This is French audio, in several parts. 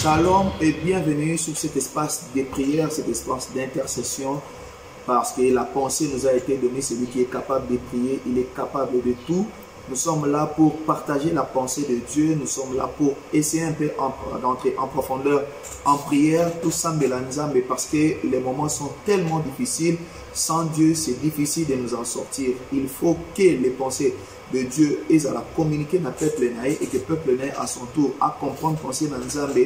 Shalom et bienvenue sur cet espace de prière, cet espace d'intercession, parce que la pensée nous a été donnée. Celui qui est capable de prier, il est capable de tout. Nous sommes là pour partager la pensée de Dieu. Nous sommes là pour essayer un peu d'entrer en profondeur en prière, tout semble mais parce que les moments sont tellement difficiles. Sans Dieu, c'est difficile de nous en sortir. Il faut que les pensées de Dieu aient à la communiquer dans le peuple et que le peuple à son tour à comprendre penser dans Nzambe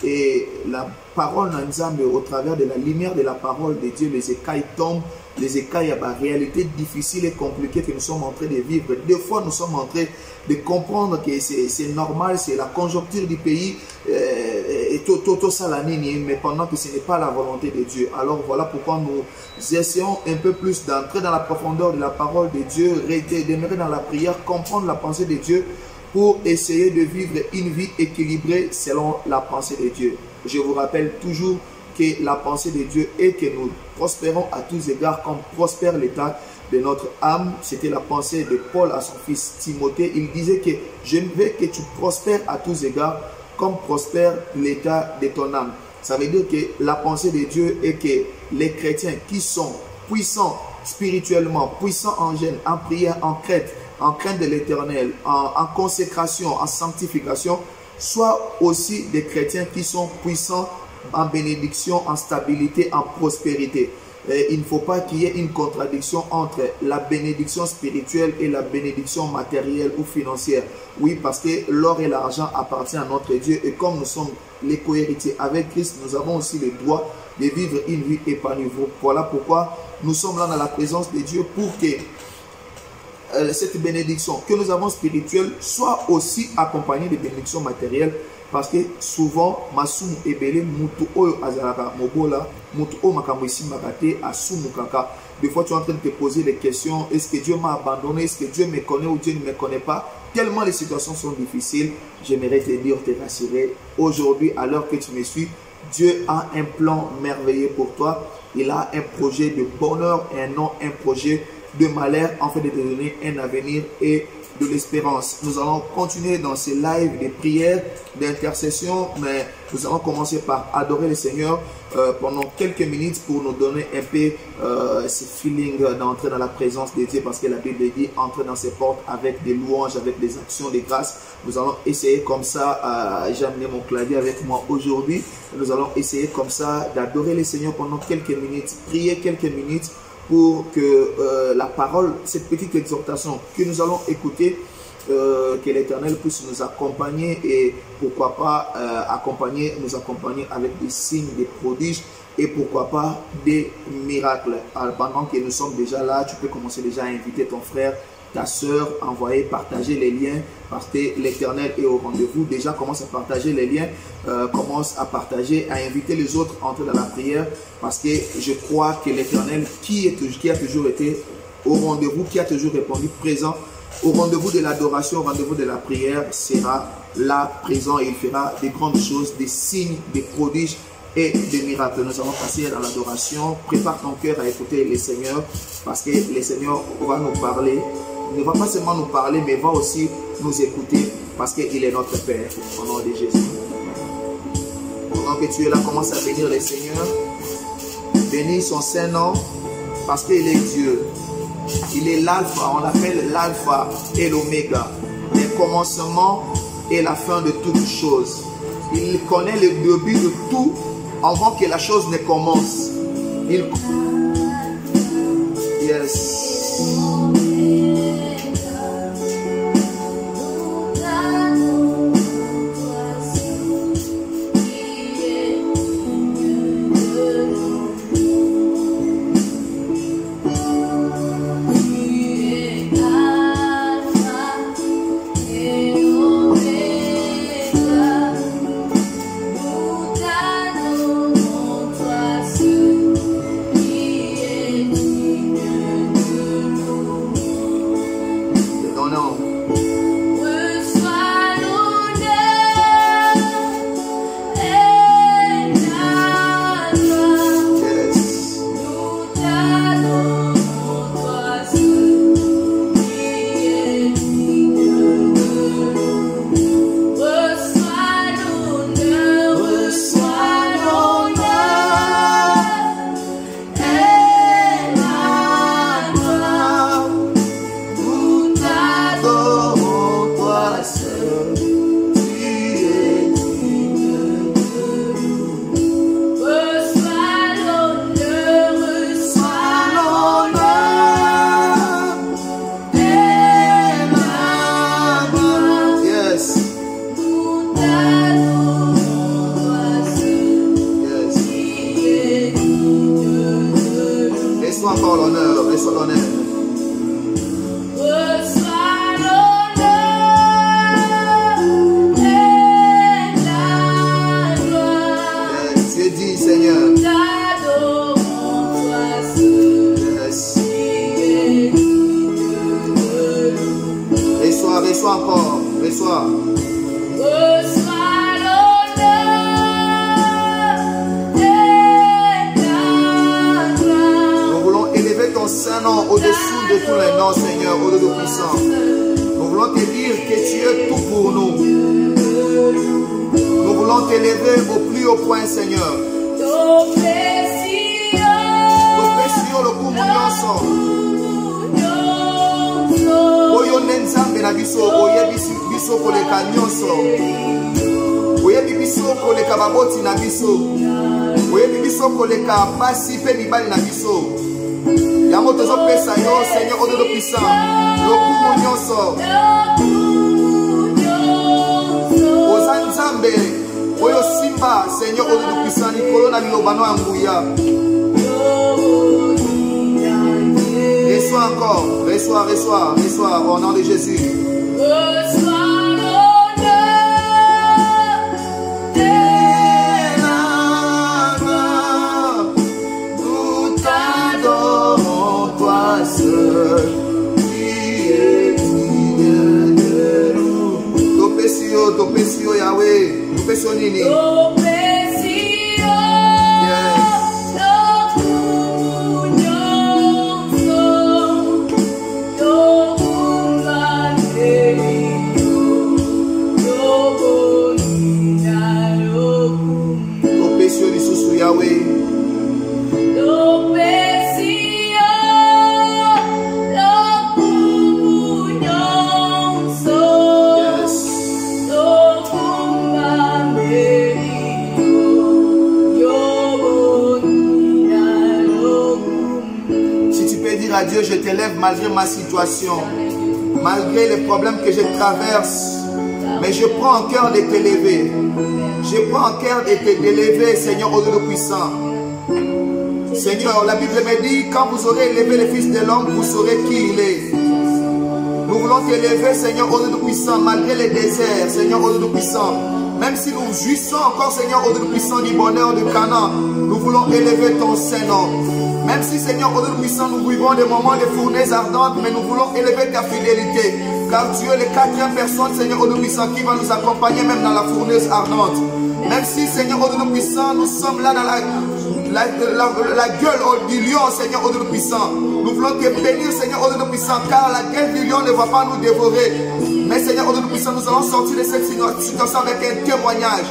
et la parole dans Nzambe au travers de la lumière de la parole de Dieu. Les écailles tombent, les écailles à la réalité difficile et compliquée que nous sommes en train de vivre. Des fois, nous sommes en train de comprendre que c'est normal, c'est la conjoncture du pays et tout ça la ligne, mais pendant que ce n'est pas la volonté de Dieu. Alors voilà pourquoi nous essayons un peu plus d'entrer dans la profondeur de la parole de Dieu, demeurer dans la prière, comprendre la pensée de Dieu pour essayer de vivre une vie équilibrée selon la pensée de Dieu. Je vous rappelle toujours que la pensée de Dieu est que nous prospérons à tous égards comme prospère l'état de notre âme. C'était la pensée de Paul à son fils Timothée. Il disait que je veux que tu prospères à tous égards comme prospère l'état de ton âme. Ça veut dire que la pensée de Dieu est que les chrétiens qui sont puissants spirituellement, puissants en jeûne, en prière, en crainte de l'Éternel, en consécration, en sanctification, soient aussi des chrétiens qui sont puissants en bénédiction, en stabilité, en prospérité. Et il ne faut pas qu'il y ait une contradiction entre la bénédiction spirituelle et la bénédiction matérielle ou financière. Oui, parce que l'or et l'argent appartiennent à notre Dieu et comme nous sommes les co-héritiers avec Christ, nous avons aussi le droit de vivre une vie épanouie. Voilà pourquoi nous sommes là dans la présence de Dieu pour que cette bénédiction que nous avons spirituelle soit aussi accompagnée de bénédictions matérielles. Parce que souvent, masumu ebele mutu oyo azalaka mobola, mutu o makambo isi makate asumu kaka. Des fois, tu es en train de te poser les questions, est-ce que Dieu m'a abandonné, est-ce que Dieu me connaît ou Dieu ne me connaît pas? Tellement les situations sont difficiles, j'aimerais te dire, te rassurer. Aujourd'hui, à l'heure que tu me suis, Dieu a un plan merveilleux pour toi. Il a un projet de bonheur et non un projet de malheur, en fait de te donner un avenir et de l'espérance. Nous allons continuer dans ces lives de prières, d'intercession, mais nous allons commencer par adorer le Seigneur pendant quelques minutes pour nous donner un peu ce feeling d'entrer dans la présence de Dieu, parce que la Bible dit entrer dans ses portes avec des louanges, avec des actions de grâce. Nous allons essayer comme ça, j'ai amené mon clavier avec moi aujourd'hui, nous allons essayer comme ça d'adorer le Seigneur pendant quelques minutes, prier quelques minutes, pour que la parole, cette petite exhortation que nous allons écouter, que l'Éternel puisse nous accompagner et pourquoi pas nous accompagner avec des signes, des prodiges et pourquoi pas des miracles. Alors, pendant que nous sommes déjà là, tu peux commencer déjà à inviter ton frère, ta soeur, envoyer, partager les liens parce que l'Éternel est au rendez-vous. Déjà, commence à partager les liens, commence à partager, à inviter les autres à entrer dans la prière parce que je crois que l'Éternel qui a toujours été au rendez-vous, qui a toujours répondu présent, au rendez-vous de l'adoration, au rendez-vous de la prière, sera là présent et il fera des grandes choses, des signes, des prodiges et des miracles. Nous allons passer dans l'adoration. Prépare ton cœur à écouter le Seigneur parce que le Seigneur va nous parler. Il ne va pas seulement nous parler, mais va aussi nous écouter parce qu'il est notre Père. Au nom de Jésus. Pendant que tu es là, commence à bénir le Seigneur. Bénis son Saint-Nom parce qu'il est Dieu. Il est l'alpha, on l'appelle l'alpha et l'oméga. Le commencement et la fin de toutes choses. Il connaît le début de tout avant que la chose ne commence. Yes. reçois encore, reçois. Nous voulons élever ton Saint-Nom au-dessous de tous les noms, Seigneur, au Dieu puissant. Nous voulons te dire que tu es tout pour nous. Nous voulons t'élever au plus haut point, Seigneur. Le coup Oyo nenzambe na biso oyebi biso koleka nyonso. Oyebi biso koleka baboti na biso. Oyebi biso koleka basi pe mibali na biso. Yango tozopesa yo Seigneur au Dieu puissant. Lokumu nyonso. Oza nzambe oyo simba Seigneur au Dieu puissant likolo na bilobano ya nguya. Reçois encore, reçois, reçois, reçois au nom de Jésus. Reçois l'honneur de l'âme. Nous t'adorons, toi seul, qui es digne de nous. Topesio Yahweh, topesio nini. Dieu, je t'élève malgré ma situation, malgré les problèmes que je traverse, mais je prends en cœur de t'élever. Je prends en cœur de t'élever, Seigneur, au Dieu puissant. Seigneur, la Bible me dit, quand vous aurez élevé le Fils de l'homme, vous saurez qui il est. Nous voulons t'élever, Seigneur, au Dieu puissant, malgré les déserts, Seigneur, au Dieu puissant. Même si nous jouissons encore, Seigneur, au Dieu puissant du bonheur du Canaan, nous voulons élever ton Saint-Nom. Même si, Seigneur, au Dieu puissant, nous vivons des moments de fournaises ardentes, mais nous voulons élever ta fidélité. Car tu es le quatrième personne, Seigneur, au Dieu puissant, qui va nous accompagner même dans la fournaise ardente. Même si, Seigneur, au Dieu puissant, nous sommes là dans la gueule du lion, Seigneur, au Dieu puissant. Nous voulons te bénir, Seigneur, au Dieu puissant, car la gueule du lion ne va pas nous dévorer. Mais, Seigneur, au Dieu puissant, nous allons sortir de cette situation avec un témoignage.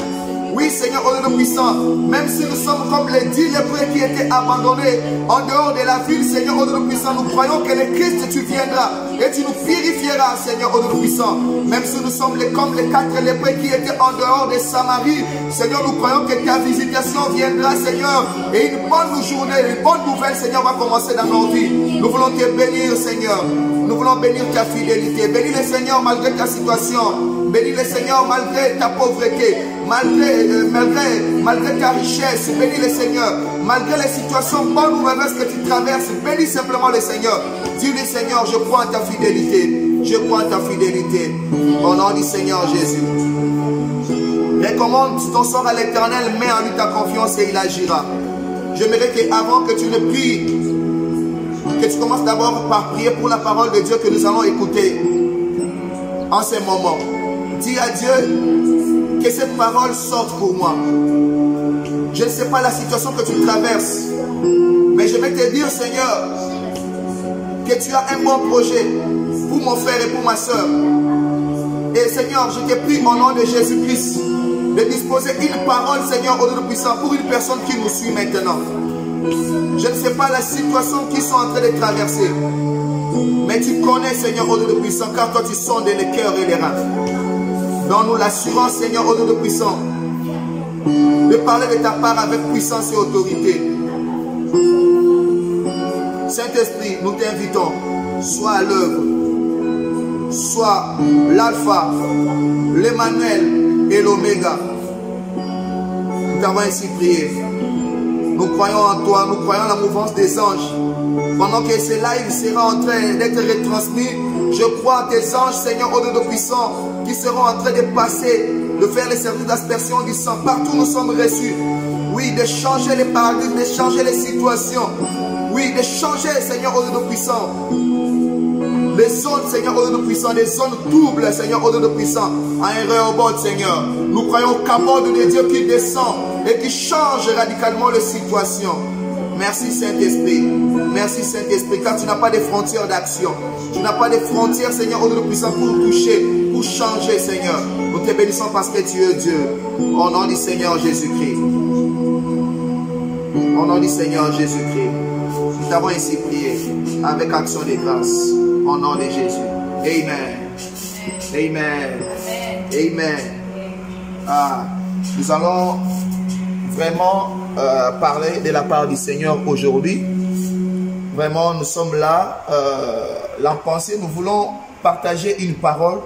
Oui, Seigneur, au Dieu puissant, même si nous sommes comme les 10 lépreux qui étaient abandonnés en dehors de la ville, Seigneur, au Dieu puissant, nous croyons que le Christ, tu viendras et tu nous purifieras, Seigneur, au Dieu puissant. Même si nous sommes comme les 4 lépreux qui étaient en dehors de Samarie, Seigneur, nous croyons que ta visitation viendra, Seigneur, et une bonne journée, une bonne nouvelle, Seigneur, va commencer dans nos vies. Nous voulons te bénir, Seigneur. Nous voulons bénir ta fidélité. Bénis le Seigneur malgré ta situation. Bénis le Seigneur malgré ta pauvreté. Malgré ta richesse. Bénis le Seigneur. Malgré les situations bonnes ou mauvaises que tu traverses. Bénis simplement le Seigneur. Dis-lui, Seigneur, je crois en ta fidélité. Je crois en ta fidélité. Au nom du Seigneur Jésus. Recommande ton sort à l'Éternel. Mets en lui ta confiance et il agira. J'aimerais qu'avant que tu ne pries, que tu commences d'abord par prier pour la parole de Dieu que nous allons écouter en ce moment. Dis à Dieu que cette parole sorte pour moi. Je ne sais pas la situation que tu traverses, mais je vais te dire, Seigneur, que tu as un bon projet pour mon frère et pour ma soeur. Et Seigneur, je te prie au nom de Jésus-Christ de disposer une parole, Seigneur, au Dieu puissant, pour une personne qui nous suit maintenant. Je ne sais pas la situation qu'ils sont en train de traverser, mais tu connais, Seigneur, au Dieu puissant, car toi tu sondes les cœurs et les reins. Donne-nous l'assurance, Seigneur, au Dieu puissant, de parler de ta part avec puissance et autorité. Saint-Esprit, nous t'invitons, sois à l'œuvre, sois l'alpha, l'Emmanuel et l'oméga. Nous t'avons ainsi prié. Nous croyons en toi, nous croyons en la mouvance des anges. Pendant que ce live sera en train d'être retransmis, je crois en tes anges, Seigneur, au Dieu puissant, qui seront en train de passer, de faire les services d'aspersion du sang. Partout nous sommes reçus. Oui, de changer les paradigmes, de changer les situations. Oui, de changer, Seigneur, au Dieu puissant. les zones, Seigneur, au nom de puissant, les zones doubles, Seigneur, au nom de puissant, à un Rehoboth, Seigneur. Nous croyons qu'Amode de Dieu qui descend et qui change radicalement les situations. Merci Saint-Esprit. Merci Saint-Esprit, car tu n'as pas de frontières d'action. Tu n'as pas de frontières, Seigneur, au nom de puissant, pour toucher, pour changer, Seigneur. Nous te bénissons parce que tu es Dieu. Au nom du Seigneur Jésus-Christ. Au nom du Seigneur Jésus-Christ. Nous t'avons ainsi prié avec action de grâce. Au nom de Jésus. Amen. Amen. Amen. Ah, nous allons vraiment parler de la part du Seigneur aujourd'hui. Vraiment, nous sommes là. La pensée, nous voulons partager une parole.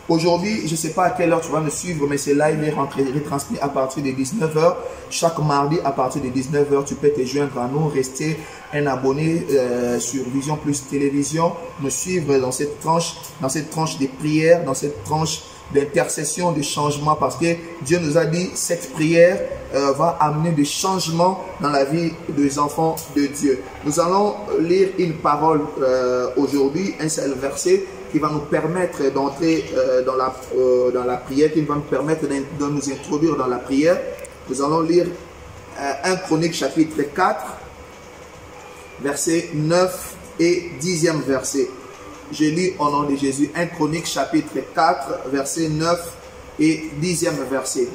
Aujourd'hui, je ne sais pas à quelle heure tu vas me suivre, mais c'est live est retransmis à partir de 19 h. Chaque mardi, à partir de 19 h, tu peux te joindre à nous, rester un abonné sur Vision Plus Télévision, me suivre dans cette tranche de prière, dans cette tranche d'intercession, de changement, parce que Dieu nous a dit cette prière va amener des changements dans la vie des enfants de Dieu. Nous allons lire une parole aujourd'hui, un seul verset qui va nous permettre d'entrer dans la prière, qui va nous permettre de nous introduire dans la prière. Nous allons lire 1 Chronique chapitre 4, versets 9 et 10e verset. Je lis au nom de Jésus 1 Chronique chapitre 4, verset 9 et 10e verset.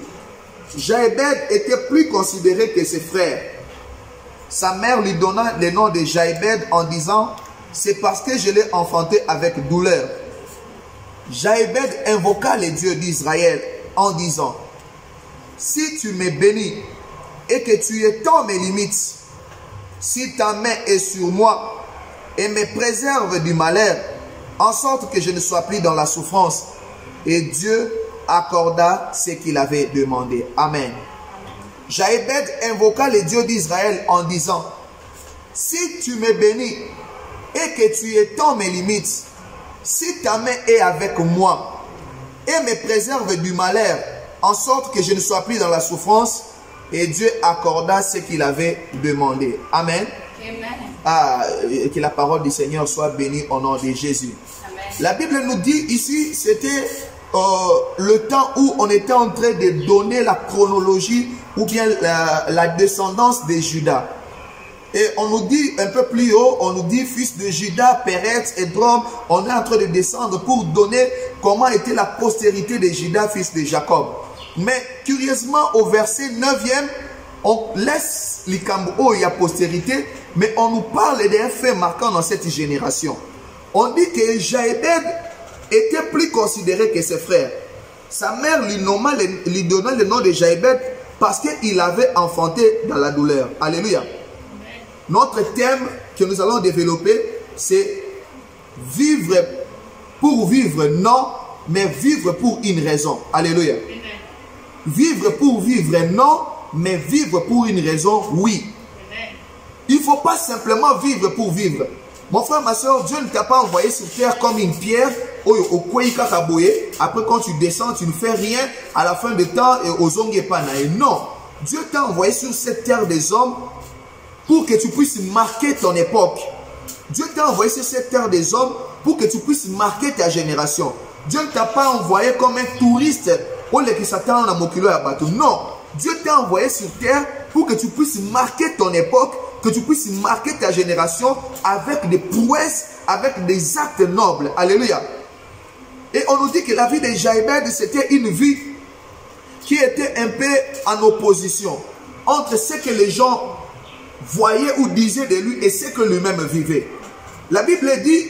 Jaébed était plus considéré que ses frères. Sa mère lui donna le nom de Jaébed en disant: c'est parce que je l'ai enfanté avec douleur. Jaébed invoqua les dieux d'Israël en disant: si tu me bénis et que tu étends mes limites, si ta main est sur moi et me préserve du malheur, en sorte que je ne sois plus dans la souffrance. Et Dieu accorda ce qu'il avait demandé. Amen. Jaébed invoqua les dieux d'Israël en disant: si tu me bénis et que tu étends mes limites, si ta main est avec moi et me préserve du malheur, en sorte que je ne sois plus dans la souffrance. Et Dieu accorda ce qu'il avait demandé. Amen. Amen. Ah, que la parole du Seigneur soit bénie au nom de Jésus. Amen. La Bible nous dit ici, c'était le temps où on était en train de donner la chronologie ou bien la descendance de Judas. Et on nous dit un peu plus haut, on nous dit fils de Judas, Péretz et Drom. On est en train de descendre pour donner comment était la postérité de Judas, fils de Jacob. Mais curieusement, au verset 9e, on laisse l'Ikambo, il y a postérité, mais on nous parle d'un fait marquant dans cette génération. On dit que Jaébed était plus considéré que ses frères. Sa mère lui donna le nom de Jaébed parce qu'il avait enfanté dans la douleur. Alléluia. Notre thème que nous allons développer, c'est vivre pour vivre, non, mais vivre pour une raison. Alléluia. Vivre pour vivre, non, mais vivre pour une raison, oui. Il ne faut pas simplement vivre pour vivre. Mon frère, ma soeur, Dieu ne t'a pas envoyé sur terre comme une pierre. Après, quand tu descends, tu ne fais rien. À la fin du temps, non. Dieu t'a envoyé sur cette terre des hommes pour que tu puisses marquer ton époque. Dieu t'a envoyé sur cette terre des hommes pour que tu puisses marquer ta génération. Dieu ne t'a pas envoyé comme un touriste. Non, Dieu t'a envoyé sur terre pour que tu puisses marquer ton époque, que tu puisses marquer ta génération avec des prouesses, avec des actes nobles. Alléluia. Et on nous dit que la vie de Jaébed, c'était une vie qui était un peu en opposition entre ce que les gens voyaient ou disaient de lui et ce que lui-même vivait. La Bible dit,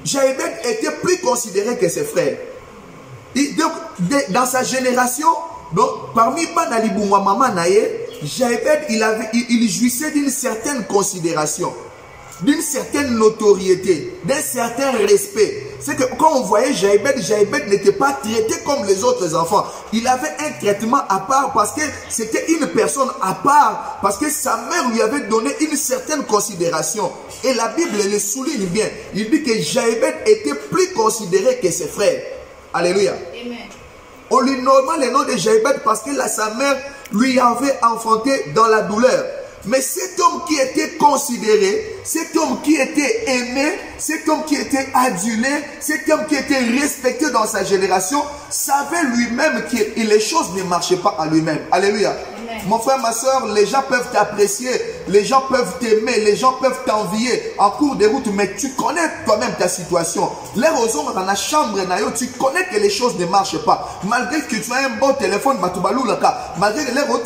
Jaébed était plus considéré que ses frères. Et donc, dans sa génération, donc, parmi Banalibou Maman Naye, Jaébed, il jouissait d'une certaine considération, d'une certaine notoriété, d'un certain respect. C'est que quand on voyait Jaébed, Jaébed n'était pas traité comme les autres enfants. Il avait un traitement à part parce que c'était une personne à part, parce que sa mère lui avait donné une certaine considération. Et la Bible le souligne bien. Il dit que Jaébed était plus considéré que ses frères. Alléluia. Amen. On lui nomma le nom de Jaébed parce que sa mère lui avait enfanté dans la douleur. Mais cet homme qui était considéré, cet homme qui était aimé, cet homme qui était adulé, cet homme qui était respecté dans sa génération, savait lui-même que les choses ne marchaient pas à lui-même. Alléluia. Amen. Mon frère, ma soeur, les gens peuvent t'apprécier, les gens peuvent t'aimer, les gens peuvent t'envier en cours de route, mais tu connais toi-même ta situation. Les raisons dans la chambre, tu connais que les choses ne marchent pas. Malgré que tu as un bon téléphone, malgré que les raisons,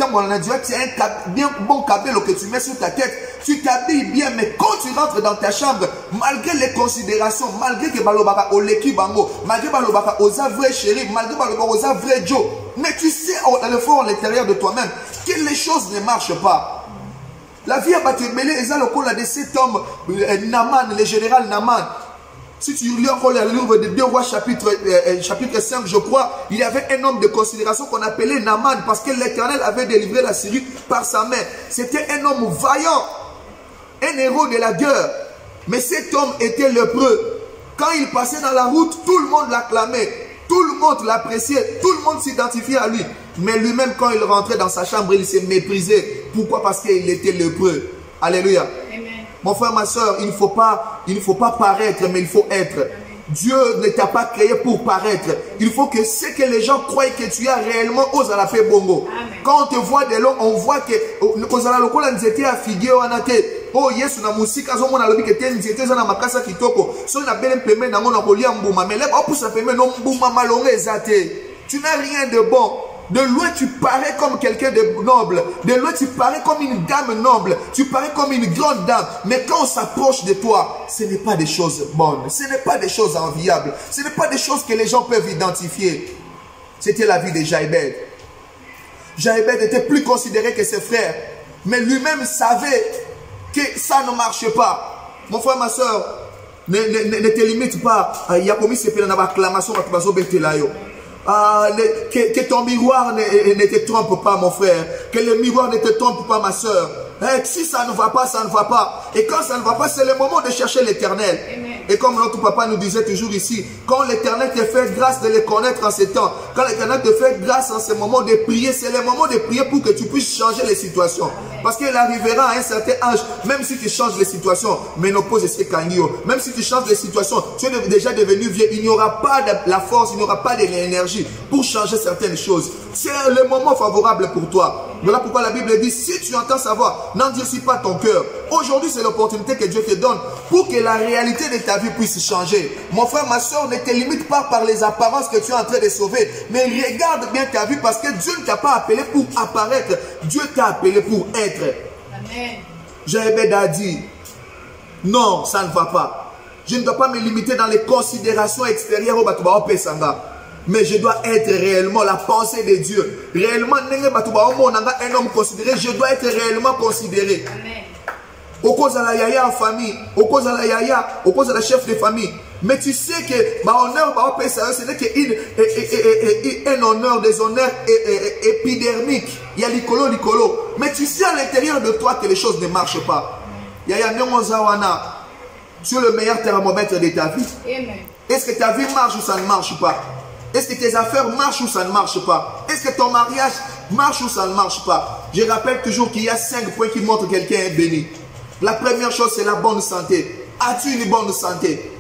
tu as un bien bon câble que tu mets sur ta tête, tu t'habilles bien, mais quand tu rentres dans ta chambre, malgré les considérations, malgré que balobaka au leki bango, malgré balobaka aux vrai chéri, malgré balobaka aux vrai Joe, mais tu sais dans le fond, à l'intérieur de toi-même, que les choses ne marchent pas. La vie a battu mêlé, et ça le coup de cet homme, Naman, le général Naman. Si tu lis encore le livre de 2 Rois chapitre 5, je crois, il y avait un homme de considération qu'on appelait Naman parce que l'Éternel avait délivré la Syrie par sa main. C'était un homme vaillant, un héros de la guerre. Mais cet homme était lépreux. Quand il passait dans la route, tout le monde l'acclamait, tout le monde l'appréciait, tout le monde s'identifiait à lui. Mais lui-même, quand il rentrait dans sa chambre, il s'est méprisé. Pourquoi? Parce qu'il était lépreux. Alléluia. Amen. Mon frère, ma soeur, il ne faut pas paraître, mais il faut être. Amen. Dieu ne t'a pas créé pour paraître. Il faut que ce que les gens croient que tu as réellement, ose à la paix bongo. Amen. Quand on te voit de loin, on voit que oh Yesu na musika zo mona lobi ke ten nzete za na makasa kitoko so na bele peme na ngona kolia mbuma mais là pour ça peme no mbuma malonga ezate. Tu n'as rien de bon. De loin, tu parais comme quelqu'un de noble. De loin, tu parais comme une dame noble. Tu parais comme une grande dame. Mais quand on s'approche de toi, ce n'est pas des choses bonnes. Ce n'est pas des choses enviables. Ce n'est pas des choses que les gens peuvent identifier. C'était la vie de Jaïbed. Jaïbed était plus considéré que ses frères. Mais lui-même savait que ça ne marche pas. Mon frère, ma soeur, ne te limite pas. Il y a commis ce pénal d'acclamation à Tubazo Betelayo. Que ton miroir ne te trompe pas, mon frère. Que le miroir ne te trompe pas, ma soeur. Si ça ne va pas, ça ne va pas. Et quand ça ne va pas, c'est le moment de chercher l'Éternel. Et comme notre papa nous disait toujours ici, quand l'Éternel te fait grâce de le connaître en ces temps, quand l'Éternel te fait grâce en ce moment de prier, c'est le moment de prier pour que tu puisses changer les situations. Parce qu'il arrivera à un certain âge, même si tu changes les situations, ménopause et sécanio, même si tu changes les situations, tu es déjà devenu vieux, il n'y aura pas de la force, il n'y aura pas de l'énergie pour changer certaines choses. C'est le moment favorable pour toi. Voilà pourquoi la Bible dit, si tu entends sa voix, n'endurcis pas ton cœur. Aujourd'hui, c'est l'opportunité que Dieu te donne pour que la réalité de ta vie puisse changer. Mon frère, ma soeur, ne te limite pas par les apparences que tu es en train de sauver, mais regarde bien ta vie parce que Dieu ne t'a pas appelé pour apparaître. Dieu t'a appelé pour être. Amen. Jaïbed a dit, non, ça ne va pas. Je ne dois pas me limiter dans les considérations extérieures au Batuba Pesanga. Mais je dois être réellement la pensée de Dieu. Réellement, un homme considéré, je dois être réellement considéré. Amen. Au cause de la yaya en famille, au cause de la yaya, au cause de la chef de famille. Mais tu sais que honneur, ce n'est qu'un honneur, des honneurs épidermiques. Il y a l'icolo. Mais tu sais à l'intérieur de toi que les choses ne marchent pas. Yaya Nyomozawana, tu es le meilleur thermomètre de ta vie. Est-ce que ta vie marche ou ça ne marche pas? Est-ce que tes affaires marchent ou ça ne marche pas? Est-ce que ton mariage marche ou ça ne marche pas? Je rappelle toujours qu'il y a 5 points qui montrent que quelqu'un est béni. La première chose, c'est la bonne santé. As-tu une bonne santé?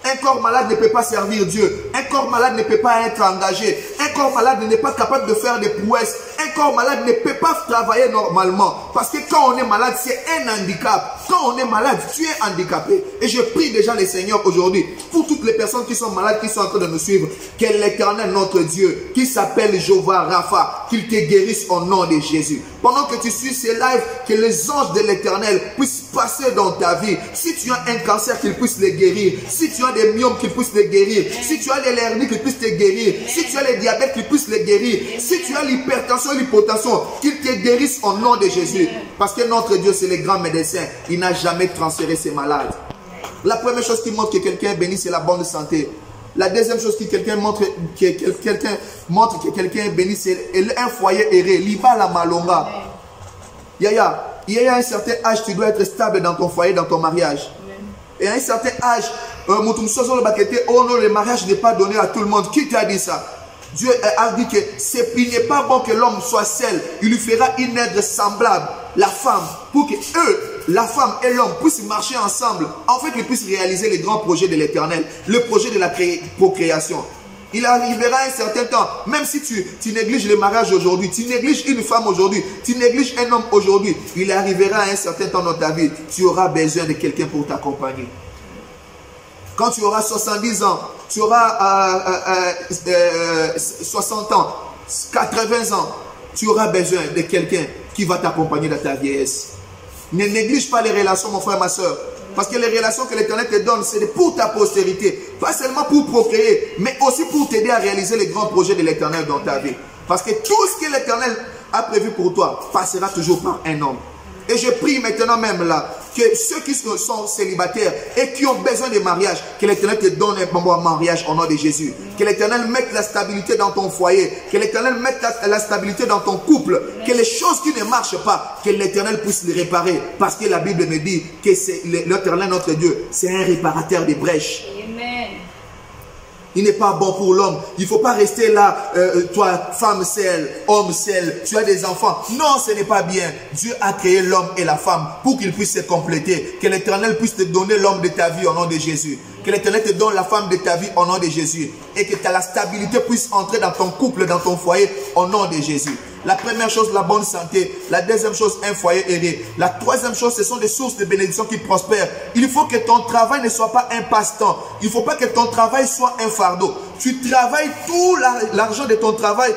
Un corps malade ne peut pas servir Dieu. Un corps malade ne peut pas être engagé. Un corps malade n'est pas capable de faire des prouesses. Un corps malade ne peut pas travailler normalement. Parce que quand on est malade, c'est un handicap. Quand on est malade, tu es handicapé. Et je prie déjà le Seigneur aujourd'hui, pour toutes les personnes qui sont malades, qui sont en train de nous suivre, que l'Éternel, notre Dieu, qui s'appelle Jéhovah Rapha, qu'il te guérisse au nom de Jésus. Pendant que tu suis ces lives, que les anges de l'Éternel puissent passer dans ta vie. Si tu as un cancer, qu'ils puissent le guérir. Si tu as des myomes, qu'ils puissent le guérir. Si tu as les hernies, qu'ils puissent te guérir. Si tu as les diabètes, qu'ils puissent le guérir. Si tu as l'hypertension, l'hypotension, qu'ils te guérissent au nom de Jésus. Parce que notre Dieu, c'est le grand médecin. Il n'a jamais transféré ses malades. La première chose qui montre que quelqu'un est béni, c'est la bonne santé. La deuxième chose que quelqu'un montre que quelqu'un est béni, c'est un foyer erré. Liba la malonga. Yaya, il y a un certain âge, tu dois être stable dans ton foyer, dans ton mariage. Et à un certain âge, le mariage n'est pas donné à tout le monde. Qui t'a dit ça? Dieu a dit que il n'est pas bon que l'homme soit seul. Il lui fera une aide semblable. la femme, pour que eux, la femme et l'homme puissent marcher ensemble, en fait, ils puissent réaliser les grands projets de l'Éternel, le projet de la procréation. Il arrivera un certain temps, même si tu négliges le mariage aujourd'hui, tu négliges une femme aujourd'hui, tu négliges un homme aujourd'hui, il arrivera un certain temps dans ta vie, tu auras besoin de quelqu'un pour t'accompagner. Quand tu auras 70 ans, tu auras 60 ans, 80 ans, tu auras besoin de quelqu'un qui va t'accompagner dans ta vieillesse. Ne néglige pas les relations, mon frère, ma soeur. Parce que les relations que l'Éternel te donne, c'est pour ta postérité. Pas seulement pour procréer, mais aussi pour t'aider à réaliser les grands projets de l'Éternel dans ta vie. Parce que tout ce que l'Éternel a prévu pour toi passera toujours par un homme. Et je prie maintenant même là, que ceux qui sont célibataires et qui ont besoin de mariage, que l'Éternel te donne un bon mariage au nom de Jésus. Que l'Éternel mette la stabilité dans ton foyer. Que l'Éternel mette la stabilité dans ton couple. Que les choses qui ne marchent pas, que l'Éternel puisse les réparer. Parce que la Bible me dit que l'Éternel, notre Dieu, c'est un réparateur des brèches. Amen. Il n'est pas bon pour l'homme. Il ne faut pas rester là, toi, femme seule, homme seul, tu as des enfants. Non, ce n'est pas bien. Dieu a créé l'homme et la femme pour qu'ils puissent se compléter. Que l'Éternel puisse te donner l'homme de ta vie au nom de Jésus. Que l'Éternel te donne la femme de ta vie au nom de Jésus. Et que la stabilité puisse entrer dans ton couple, dans ton foyer au nom de Jésus. La première chose, la bonne santé. La deuxième chose, un foyer aidé. La troisième chose, ce sont des sources de bénédiction qui prospèrent. Il faut que ton travail ne soit pas un passe-temps. Il ne faut pas que ton travail soit un fardeau. Tu travailles tout l'argent de ton travail.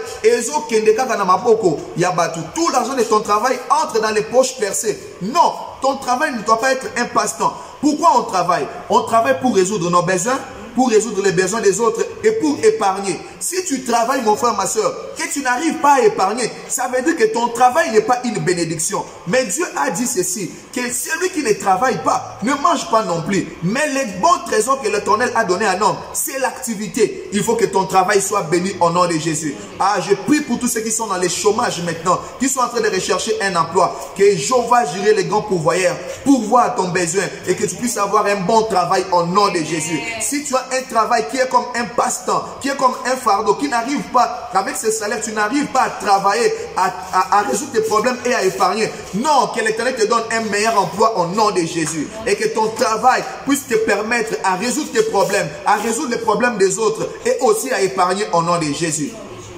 Tout l'argent de ton travail entre dans les poches percées. Non, ton travail ne doit pas être un passe-temps. Pourquoi on travaille? On travaille pour résoudre nos besoins, pour résoudre les besoins des autres et pour épargner. Si tu travailles, mon frère, ma soeur, que tu n'arrives pas à épargner, ça veut dire que ton travail n'est pas une bénédiction. Mais Dieu a dit ceci, que celui qui ne travaille pas, ne mange pas non plus. Mais les bons trésors que l'Éternel a donné à l'homme, c'est l'activité. Il faut que ton travail soit béni au nom de Jésus. Ah, je prie pour tous ceux qui sont dans les chômages maintenant, qui sont en train de rechercher un emploi, que Jéhovah Jireh, les grands pourvoyeurs, pourvoie à ton besoin et que tu puisses avoir un bon travail au nom de Jésus. Si tu as un travail qui est comme un passe-temps, qui est comme un fardeau, qui n'arrive pas, avec ce salaire, tu n'arrives pas à travailler, à résoudre tes problèmes et à épargner. Non, que l'Éternel te donne un meilleur emploi au nom de Jésus. Et que ton travail puisse te permettre à résoudre tes problèmes, à résoudre les problèmes des autres et aussi à épargner au nom de Jésus.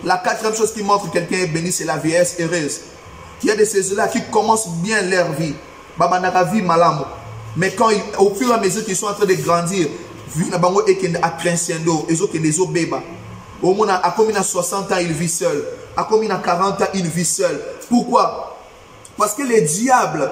La quatrième chose qui montre que quelqu'un est béni, c'est la vieillesse heureuse. Il y a de ces-là qui commencent bien leur vie. Mais quand au fur et à mesure qu'ils sont en train de grandir, à combien à 60 ans il vit seul, à combien à 40 ans il vit seul. Pourquoi? Parce que le diable,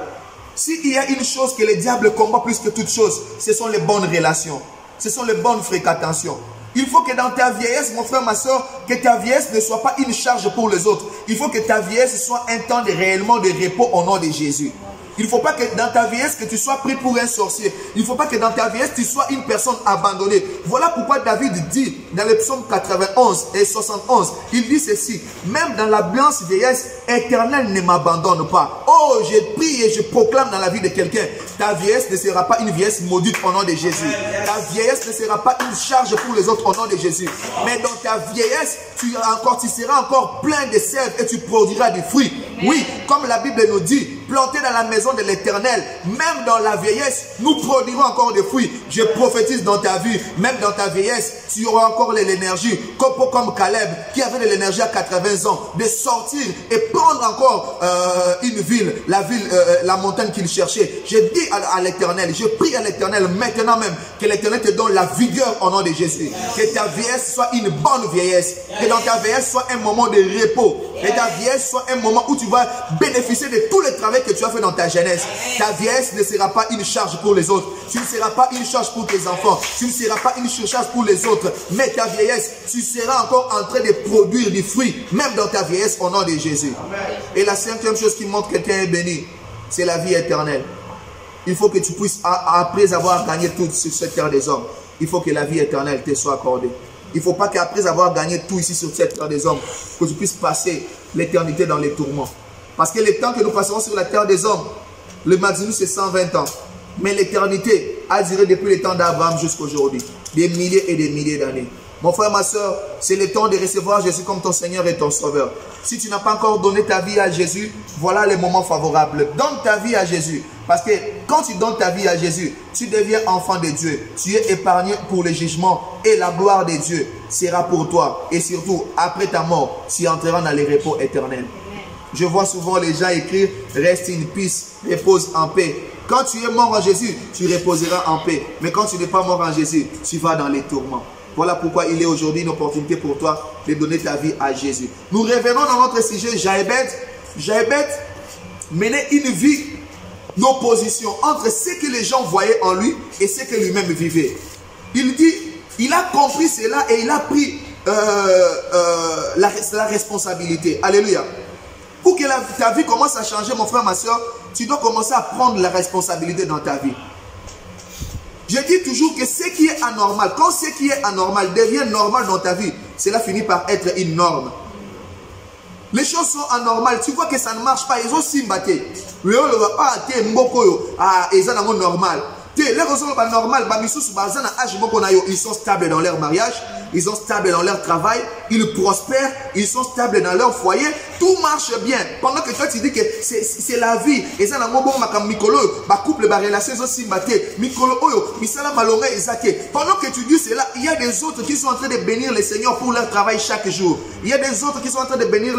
s'il y a une chose que le diable combat plus que toute chose, ce sont les bonnes relations, ce sont les bonnes fréquentations. Il faut que dans ta vieillesse, mon frère, ma soeur, que ta vieillesse ne soit pas une charge pour les autres. Il faut que ta vieillesse soit un temps de réellement de repos au nom de Jésus. Il ne faut pas que dans ta vieillesse que tu sois pris pour un sorcier. Il ne faut pas que dans ta vieillesse tu sois une personne abandonnée. Voilà pourquoi David dit dans le psaume 91 et 71, il dit ceci: même dans la blanche vieillesse, Éternel ne m'abandonne pas. Oh, je prie et je proclame dans la vie de quelqu'un, ta vieillesse ne sera pas une vieillesse maudite au nom de Jésus. Ta vieillesse ne sera pas une charge pour les autres au nom de Jésus. Mais dans ta vieillesse, tu seras encore plein de sève et tu produiras du fruit. Oui, comme la Bible nous dit, planté dans la maison de l'Éternel, même dans la vieillesse, nous produirons encore des fruits. Je prophétise dans ta vie, même dans ta vieillesse, tu auras encore l'énergie, comme Caleb, qui avait de l'énergie à 80 ans, de sortir et prendre encore une ville, la montagne qu'il cherchait. Je dis à l'Éternel, je prie à l'Éternel maintenant même, que l'Éternel te donne la vigueur au nom de Jésus. Que ta vieillesse soit une bonne vieillesse, que dans ta vieillesse soit un moment de repos, que ta vieillesse soit un moment où tu vas bénéficier de tout le travail que tu as fait dans ta jeunesse. Ta vieillesse ne sera pas une charge pour les autres. Tu ne seras pas une charge pour tes enfants. Tu ne seras pas une charge pour les autres. Mais ta vieillesse, tu seras encore en train de produire du fruit, même dans ta vieillesse, au nom de Jésus. Et la cinquième chose qui montre que quelqu'un est béni, c'est la vie éternelle. Il faut que tu puisses, après avoir gagné tout sur cette terre des hommes, il faut que la vie éternelle te soit accordée. Il ne faut pas qu'après avoir gagné tout ici sur cette terre des hommes, que tu puisses passer l'éternité dans les tourments. Parce que le temps que nous passerons sur la terre des hommes, le maximum c'est 120 ans. Mais l'éternité a duré depuis le temps d'Abraham jusqu'à aujourd'hui. Des milliers et des milliers d'années. Mon frère, ma soeur, c'est le temps de recevoir Jésus comme ton Seigneur et ton Sauveur. Si tu n'as pas encore donné ta vie à Jésus, voilà les moments favorables. Donne ta vie à Jésus. Parce que quand tu donnes ta vie à Jésus, tu deviens enfant de Dieu. Tu es épargné pour le jugement et la gloire de Dieu sera pour toi. Et surtout, après ta mort, tu entreras dans les repos éternels. Je vois souvent les gens écrire « Reste in peace, repose en paix ». Quand tu es mort en Jésus, tu reposeras en paix. Mais quand tu n'es pas mort en Jésus, tu vas dans les tourments. Voilà pourquoi il est aujourd'hui une opportunité pour toi de donner ta vie à Jésus. Nous revenons dans notre sujet. Jochebed menait une vie d'opposition entre ce que les gens voyaient en lui et ce que lui-même vivait. Il dit, il a compris cela et il a pris la responsabilité. Alléluia. Pour que ta vie commence à changer, mon frère, ma soeur, tu dois commencer à prendre la responsabilité dans ta vie. Je dis toujours que ce qui est anormal, quand ce qui est anormal devient normal dans ta vie, cela finit par être une norme. Les choses sont anormales. Tu vois que ça ne marche pas. Ils ont simbaté. Ils sont stables dans leur mariage. Ils sont stables dans leur travail. Ils prospèrent. Ils sont stables dans leur foyer. Tout marche bien. Pendant que toi tu dis que c'est la vie. Et ça, couple, relation, pendant que tu dis cela, il y a des autres qui sont en train de bénir le Seigneur pour leur travail chaque jour. Il y a des autres qui sont en train de bénir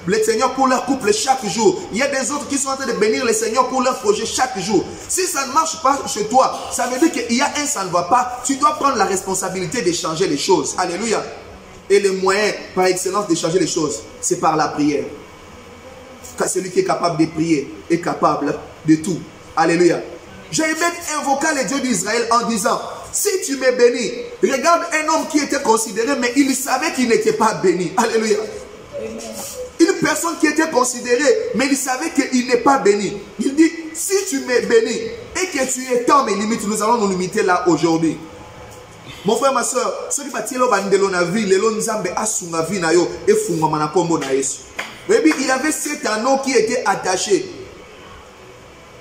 le Seigneur pour leur couple chaque jour. Il y a des autres qui sont en train de bénir le Seigneur pour leur projet chaque jour. Si ça ne marche pas chez toi, ça veut dire qu'il y a un ça ne va pas. Tu dois prendre la responsabilité de changer les choses. Alléluia. Et le moyen par excellence de changer les choses, c'est par la prière. Car celui qui est capable de prier est capable de tout. Alléluia. Jochebed invoqua le Dieu d'Israël en disant, si tu m'es béni, regarde un homme qui était considéré, mais il savait qu'il n'était pas béni. Alléluia. Une personne qui était considérée, mais il savait qu'il n'est pas béni. Il dit, si tu m'es béni et que tu étends mes limites, nous allons nous limiter là aujourd'hui. Mon frère, ma soeur, ceux qui partent dans vie, il y avait 7 anneaux qui étaient attachés.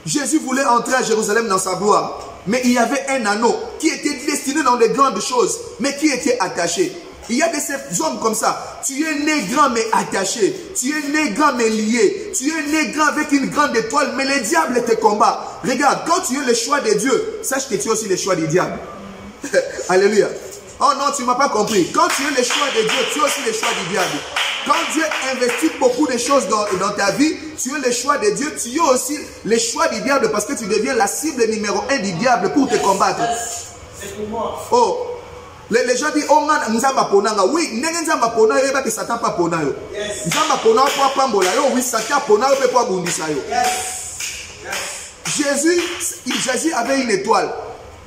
Jésus voulait entrer à Jérusalem dans sa gloire. Mais il y avait un anneau qui était destiné dans de grandes choses, mais qui était attaché. Il y a des hommes comme ça. Tu es né grand mais attaché. Tu es né grand mais lié. Tu es né grand avec une grande étoile, mais le diable te combat. Regarde, quand tu es le choix de Dieu, sache que tu es aussi le choix du diable. Alléluia. Oh non, tu ne m'as pas compris. Quand tu es le choix de Dieu, tu es aussi le choix du diable. Quand Dieu investit beaucoup de choses dans ta vie, tu es le choix de Dieu, tu es aussi le choix du diable parce que tu deviens la cible numéro 1 du diable pour te combattre. C'est pour moi. Oh, les gens disent, oh man, Nzamba ponanga. Oui, n'est Nzamba ponanga, il y a que Satan pas ponanga. Nzamba ponanga pour pambola. Oui, Satan ponanga peut pas bondissa. Jésus avait une étoile.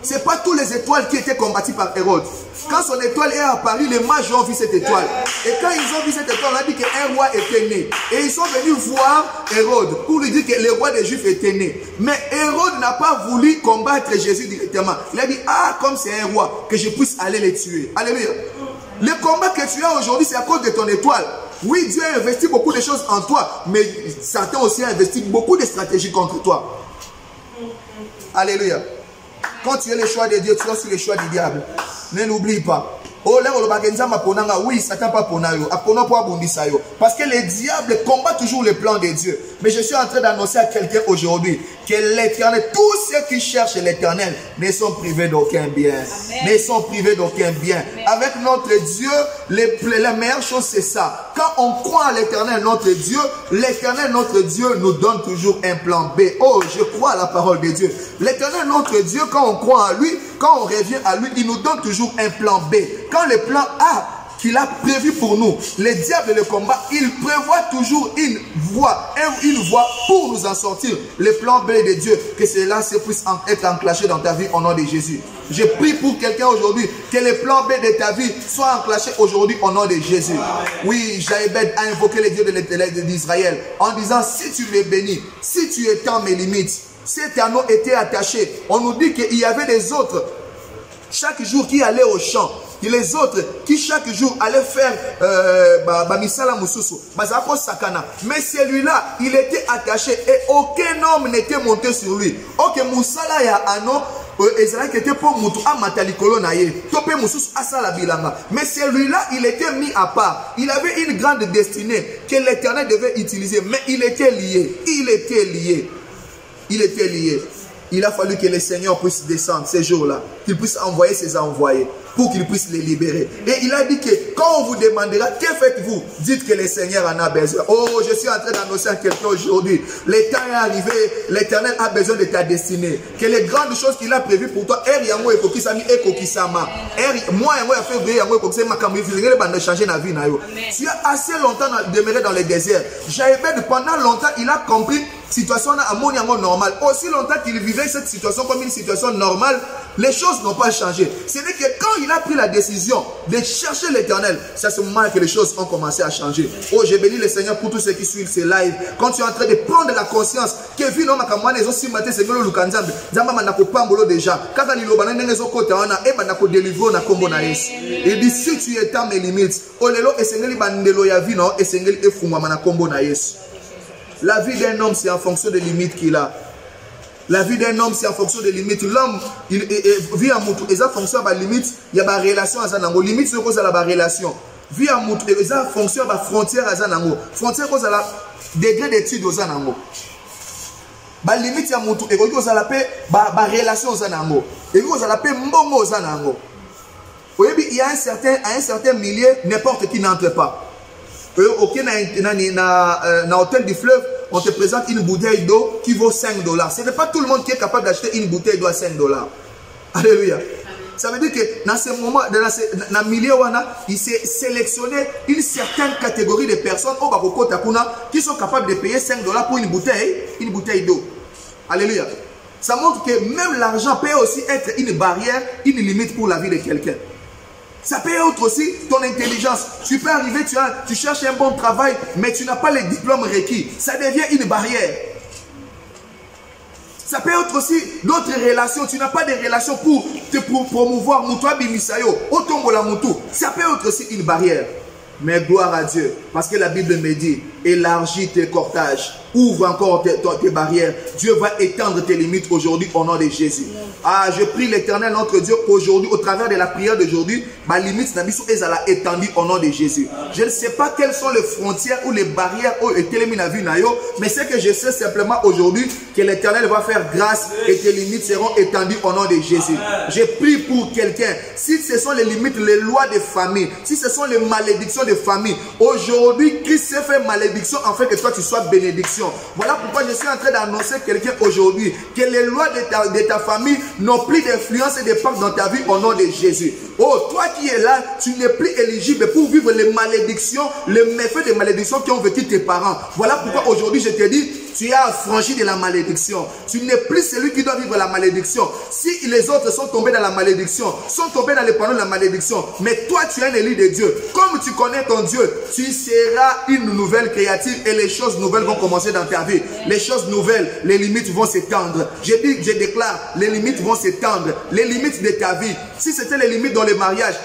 Ce n'est pas toutes les étoiles qui étaient combattues par Hérode. Quand son étoile est apparue, les mages ont vu cette étoile. Et quand ils ont vu cette étoile, on a dit qu'un roi était né. Et ils sont venus voir Hérode pour lui dire que le roi des Juifs était né. Mais Hérode n'a pas voulu combattre Jésus directement. Il a dit, ah, comme c'est un roi, que je puisse aller les tuer. Alléluia. Le combat que tu as aujourd'hui, c'est à cause de ton étoile. Oui, Dieu a investi beaucoup de choses en toi, mais Satan aussi a investi beaucoup de stratégies contre toi. Alléluia. Quand tu es le choix de Dieu, tu es aussi le choix du diable. Ne l'oublie pas. Oh, là, oui, Satan pas ponayo. Parce que le diable combat toujours le plan de Dieu. Mais je suis en train d'annoncer à quelqu'un aujourd'hui que l'éternel, tous ceux qui cherchent l'éternel ne sont privés d'aucun bien. Ne sont privés d'aucun bien. Avec notre Dieu, la meilleure chose c'est ça. Quand on croit à l'éternel, notre Dieu, l'éternel, notre Dieu nous donne toujours un plan B. Oh, je crois à la parole de Dieu. L'éternel, notre Dieu, quand on croit à lui, quand on revient à lui, il nous donne toujours un plan B. Quand le plan A qu'il a prévu pour nous, le diable le combat, il prévoit toujours une voie pour nous en sortir. Le plan B de Dieu, que cela puisse être enclenché dans ta vie au nom de Jésus. Je prie pour quelqu'un aujourd'hui, que le plan B de ta vie soit enclenché aujourd'hui au nom de Jésus. Oui, Jochebed a invoqué le Dieu d'Israël en disant, si tu m'es béni, si tu étends mes limites, cet anneau était attaché. On nous dit qu'il y avait des autres chaque jour qui allaient au champ. Et les autres qui chaque jour allaient faire Misala Mususu, mais celui-là, il était attaché et aucun homme n'était monté sur lui. Ok, Musala ya ano, Ezra qui était pour Moutou à Matalikolo Naye. Topé Moussous Asala Bilanga. Mais celui-là, il était mis à part. Il avait une grande destinée que l'Éternel devait utiliser. Mais il était lié. Il était lié. Il était lié. Il a fallu que le Seigneur puisse descendre ces jours-là. Qu'il puisse envoyer ses envoyés pour qu'il puisse les libérer. Et il a dit que quand on vous demandera, que faites-vous? Dites que le Seigneur en a besoin. Oh, je suis en train d'annoncer à quelqu'un aujourd'hui. Le temps est arrivé. L'Éternel a besoin de ta destinée. Que les grandes choses qu'il a prévues pour toi, moi, tu as assez longtemps demeuré dans le désert. Jaébed, pendant longtemps, il a compris situation normale. Aussi longtemps qu'il vivait cette situation comme une situation normale, les choses n'ont pas changé. C'est vrai que quand il a pris la décision de chercher l'Éternel, c'est à ce moment que les choses ont commencé à changer. Oh, j'ai béni le Seigneur pour tous ceux qui suivent ces lives. Quand tu es en train de prendre la conscience que vino makamane les aussi matin c'est le lukanzambe, zamba manako pambolo déjà. Quand il obana nengezo kota wana e manako délivrer na kombo na Yesu. Et dit si tu étends mes limites, olelo esengeli bandelo ya vie non esengeli efungwa na kombo na Yesu. La vie d'un homme, c'est en fonction des limites qu'il a. La vie d'un homme, c'est en fonction des limites. L'homme, il vit en moutou. Et ça fonctionne par limite. Il y a des relations à Zanango. Limite, c'est cause de la relation. Vie en moutou. Et ça fonctionne par frontière à Zanango. Frontière, cause de la degré d'étude aux Zanango. La limite, il y a moutou. Et cause de la paix, la relation aux Zanango. Et cause de la paix, mbongo aux Zanango. Il y a un certain milieu, n'importe qui n'entre pas. Ok, dans l'hôtel du fleuve, on te présente une bouteille d'eau qui vaut 5 $. Ce n'est pas tout le monde qui est capable d'acheter une bouteille d'eau à 5 $. Alléluia. Ça veut dire que dans ce moment, dans le milieu, il s'est sélectionné une certaine catégorie de personnes qui sont capables de payer 5 $ pour une bouteille d'eau. Alléluia. Ça montre que même l'argent peut aussi être une barrière, une limite pour la vie de quelqu'un. Ça peut être aussi ton intelligence. Tu peux arriver, tu cherches un bon travail, mais tu n'as pas les diplômes requis. Ça devient une barrière. Ça peut être aussi d'autres relations. Tu n'as pas de relations pour te promouvoir. Ça peut être aussi une barrière. Mais gloire à Dieu. Parce que la Bible me dit, élargis tes cortages. Ouvre encore tes barrières. Dieu va étendre tes limites aujourd'hui au nom de Jésus. Ah, je prie l'Éternel notre Dieu aujourd'hui, au travers de la prière d'aujourd'hui, ma limite est étendue au nom de Jésus. Je ne sais pas quelles sont les frontières ou les barrières mais c'est que je sais simplement aujourd'hui que l'Éternel va faire grâce et tes limites seront étendues au nom de Jésus. Je prie pour quelqu'un. Si ce sont les limites, les lois de famille, si ce sont les malédictions de famille, aujourd'hui, Christ s'est fait malédiction afin que toi tu sois bénédiction. Voilà pourquoi je suis en train d'annoncer quelqu'un aujourd'hui que les lois de ta famille n'ont plus d'influence et d'impact dans ta vie au nom de Jésus. Oh, toi qui es là, tu n'es plus éligible pour vivre les malédictions, les méfaits des malédictions qui ont vécu tes parents. Voilà pourquoi aujourd'hui je te dis, tu es affranchi de la malédiction. Tu n'es plus celui qui doit vivre la malédiction. Si les autres sont tombés dans la malédiction, sont tombés dans les panneaux de la malédiction, mais toi tu es un élu de Dieu. Comme tu connais ton Dieu, tu seras une nouvelle créature et les choses nouvelles vont commencer dans ta vie. Les choses nouvelles, les limites vont s'étendre. Je déclare, les limites vont s'étendre. Les limites de ta vie. Si c'était les limites dans le mariage,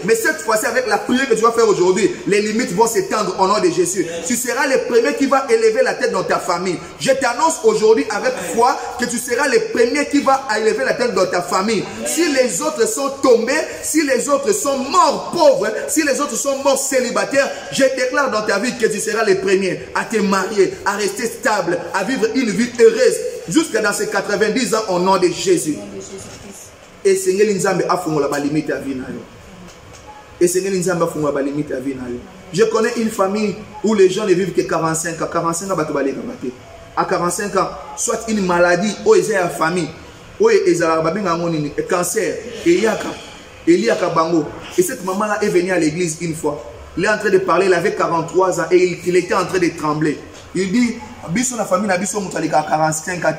mais cette fois-ci avec la prière que tu vas faire aujourd'hui, les limites vont s'étendre au nom de Jésus. Tu seras le premier qui va élever la tête dans ta famille. Je t'annonce aujourd'hui avec foi que tu seras le premier qui va élever la tête dans ta famille. Si les autres sont tombés, si les autres sont morts pauvres, si les autres sont morts célibataires, je déclare dans ta vie que tu seras le premier à te marier, à rester stable, à vivre une vie heureuse jusqu'à dans ces 90 ans au nom de Jésus. Et Seigneur Nzambe a fondé la limite à vie. Et Seigneur Nzambe a fondé la limite à vie. Je connais une famille où les gens ne vivent que 45 ans. 45 ans, à 45 ans, soit une maladie, ou ils ont une famille, ou ils ont un cancer, et il y a bango. Et cette maman-là est venue à l'église une fois. Il est en train de parler, il avait 43 ans et il était en train de trembler. Il dit, Bisso la famille, Bisso Moutalika 45 ans.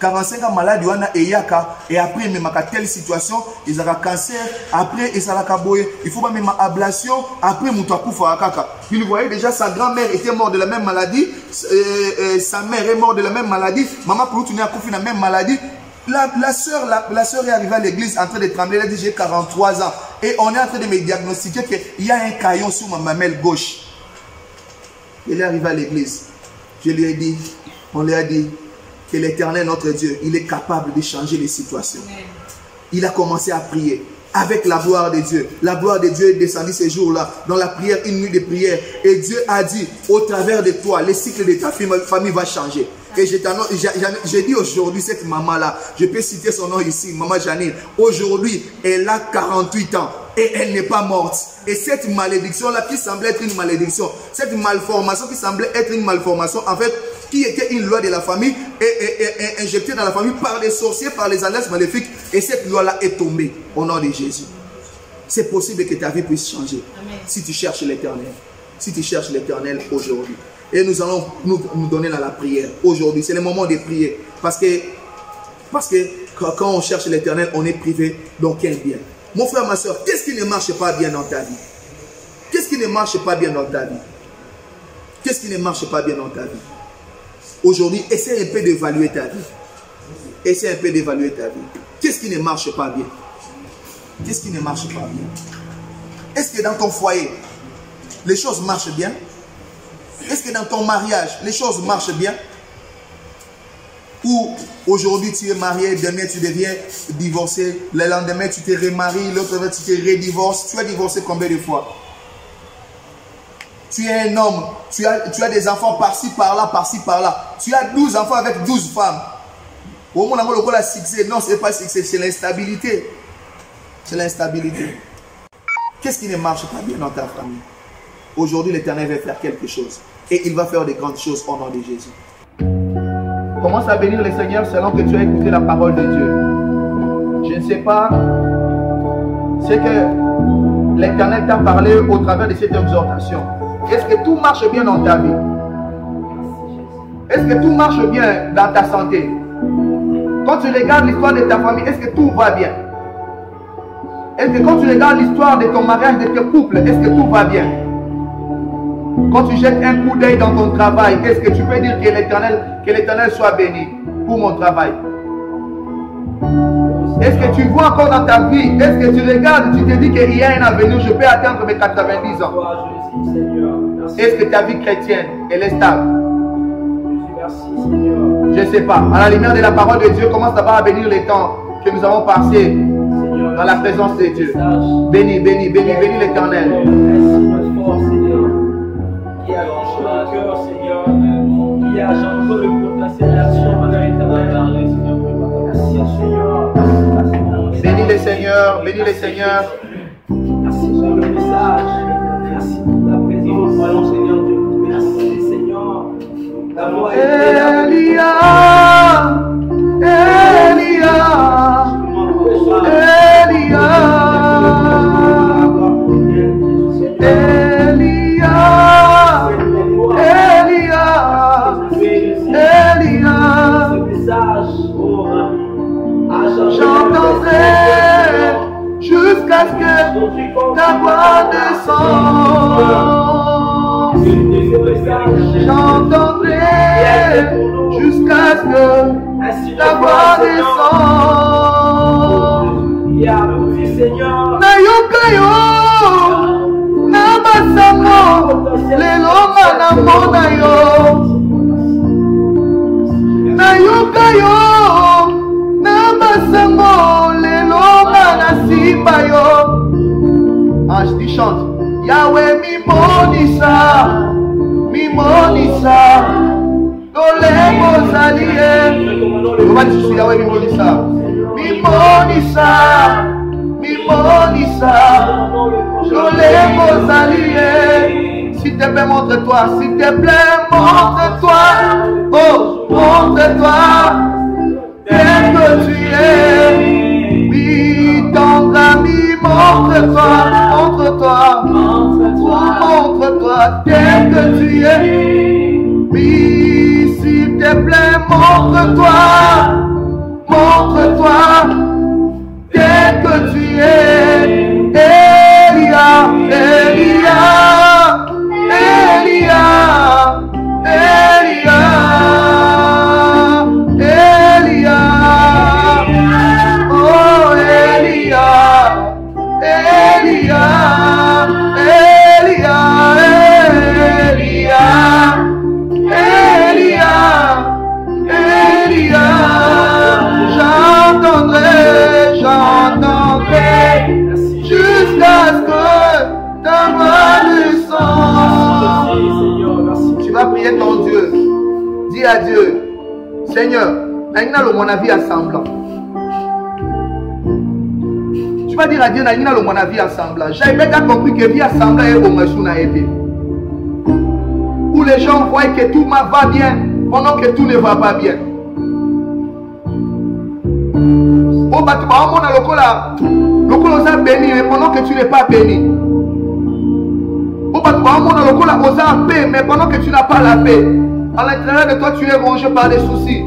45 ans malade, et après, même à telle situation, ils ont un cancer, après, ils ont un boye, il faut même une ablation, après, il voyait déjà sa grand-mère était morte de la même maladie, sa mère est morte de la même maladie, maman pour tourner à Koufi la même maladie. La sœur est arrivée à l'église en train de trembler, elle a dit j'ai 43 ans, et on est en train de me diagnostiquer qu'il y a un caillon sur ma mamelle gauche. Elle est arrivée à l'église, je lui ai dit, on lui a dit, que l'Éternel, notre Dieu, il est capable de changer les situations. Il a commencé à prier avec la gloire de Dieu. La gloire de Dieu est descendue ces jours-là, dans la prière, une nuit de prière. Et Dieu a dit, au travers de toi, le cycle de ta famille va changer. Et j'ai dit aujourd'hui, cette maman-là, je peux citer son nom ici, maman Janine. Aujourd'hui, elle a 48 ans et elle n'est pas morte. Et cette malédiction-là, qui semblait être une malédiction, cette malformation qui semblait être une malformation, en fait, qui était une loi de la famille, est injectée dans la famille par les sorciers, par les alliances maléfiques. Et cette loi-là est tombée au nom de Jésus. C'est possible que ta vie puisse changer. Amen. Si tu cherches l'Éternel. Si tu cherches l'Éternel aujourd'hui. Et nous allons nous donner dans la prière aujourd'hui. C'est le moment de prier. Parce que quand on cherche l'Éternel, on est privé d'aucun bien. Mon frère, ma soeur, qu'est-ce qui ne marche pas bien dans ta vie? Qu'est-ce qui ne marche pas bien dans ta vie? Qu'est-ce qui ne marche pas bien dans ta vie? Aujourd'hui, essaie un peu d'évaluer ta vie. Essaie un peu d'évaluer ta vie. Qu'est-ce qui ne marche pas bien? Qu'est-ce qui ne marche pas bien? Est-ce que dans ton foyer, les choses marchent bien? Est-ce que dans ton mariage, les choses marchent bien? Ou aujourd'hui tu es marié, demain tu deviens divorcé, le lendemain tu te remaries, l'autre fois tu te redivorces. Tu as divorcé combien de fois? Tu es un homme, tu as des enfants par-ci, par-là, par-ci, par-là. Tu as 12 enfants avec 12 femmes. Au moment où on a succès, non, ce n'est pas succès, c'est l'instabilité. C'est l'instabilité. Qu'est-ce qui ne marche pas bien dans ta famille? Aujourd'hui, l'Éternel va faire quelque chose. Et il va faire des grandes choses au nom de Jésus. Commence à bénir le Seigneur selon que tu as écouté la parole de Dieu. Je ne sais pas ce que l'Éternel t'a parlé au travers de cette exhortation. Est-ce que tout marche bien dans ta vie? Est-ce que tout marche bien dans ta santé? Quand tu regardes l'histoire de ta famille, est-ce que tout va bien? Est-ce que quand tu regardes l'histoire de ton mariage, de tes couples, est-ce que tout va bien? Quand tu jettes un coup d'œil dans ton travail, est-ce que tu peux dire que l'Éternel soit béni pour mon travail? Est-ce que tu vois encore dans ta vie? Est-ce que tu regardes, tu te dis qu'il y a un avenir, je peux atteindre mes 90 ans? Est-ce que ta vie chrétienne, elle est stable? Je ne sais pas. À la lumière de la parole de Dieu, commence d'abord à bénir les temps que nous avons passés dans la présence de Dieu. Bénis, bénis, bénis, bénis l'Éternel. Qui a grand chose à cœur, Seigneur, qui a genre le potentiel d'action, Madame éternelle, Seigneur, merci, Seigneur. Bénis les seigneurs, bénis les seigneurs. Merci pour le message, merci pour la présence, voyons, Seigneur, Dieu, merci, Seigneur, d'avoir été Elia, j'entendrai jusqu'à ce que ta voix descende. J'entendrai jusqu'à ce que ta voix descende. Nayokayo, namasamo, leloma namona yo. Nayokayo, namasango lelonga nasiba yo. Ah, je dis chante. Yahweh mimonisa tolemo zalie. Comment tu dis Yahweh mimonisa tolemo zalie. S'il te plaît, montre-toi. S'il te plaît, montre-toi. Oh, montre-toi. Tel que tu es, oui, ton ami, montre-toi, tel que tu es, oui, s'il te plaît, montre-toi, tel que tu es, Elia, dire à Dieu, Seigneur, mon avis à semblant. Tu vas dire à Dieu, mon avis à semblant. J'avais bien compris que vie à semblant est au Machou a été. Où les gens voient que tout va bien pendant que tout ne va pas bien. Oh, bah, tu vas voir le col béni, mais pendant que tu n'es pas béni. Oh, bah, tu vas voir le col en paix, mais pendant que tu n'as pas la paix. À l'intérieur de toi, tu es rongé par des soucis.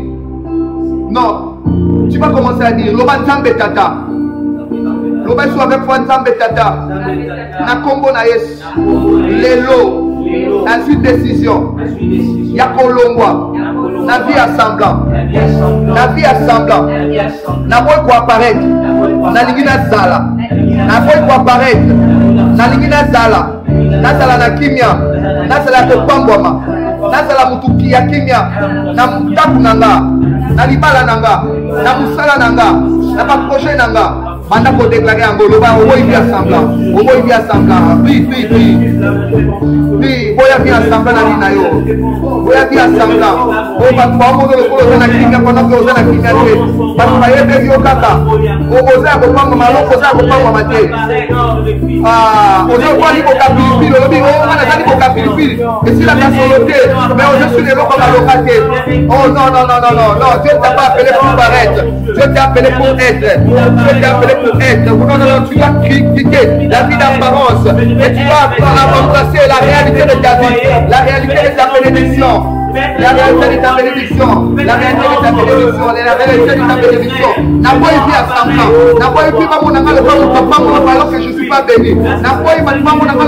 Non. Tu vas commencer à dire, Loba Nzambe Tata. Loba sou avec foi Nzambe Tata. Na kombo na yes. Lelo. Ensuite décision. Yakolongwa. La vie assemblant. La vie assemblant. Na boy ko apparaître. Na lingina zala. Na boy ko apparaître. Na lingina zala. Na zala na kimia. Na zala ko pamboma. Na zala mutuki ya kimia. Na mutaku nanga. Na libala nanga. Na musala nanga. Na ba projet nanga. Manda pour déclarer en Goloba, au moins il vient semblant. Au moins il vient semblant. Oui. Oui, boya vient semblant na linayo. Boya vient semblant. Oh, bah, tu vas voir le colo de la clinique pendant que vous êtes la clinique. Parce que vous avez vu au kaka. Au posé à Bopang, malon, posé à Bopang, maté. Ah, on a pas dit au capilipil, on a dit, on a dit au capilipil. Et si la personne est mais on est sur les lots comme la localité. Oh non, Dieu t'a pas appelé pour paraître. Dieu t'a appelé pour être. Dieu t'a appelé pour être. Non, tu vas critiquer la vie d'apparence et tu vas embrasser la réalité de ta vie, la réalité de ta bénédiction. La réalité de ta bénédiction, la réalité de ta bénédiction, la réalité de ta bénédiction. N'a pas été à semblant, n'a pas été à mon amal alors que je ne suis pas béni. N'a pas été à mon amal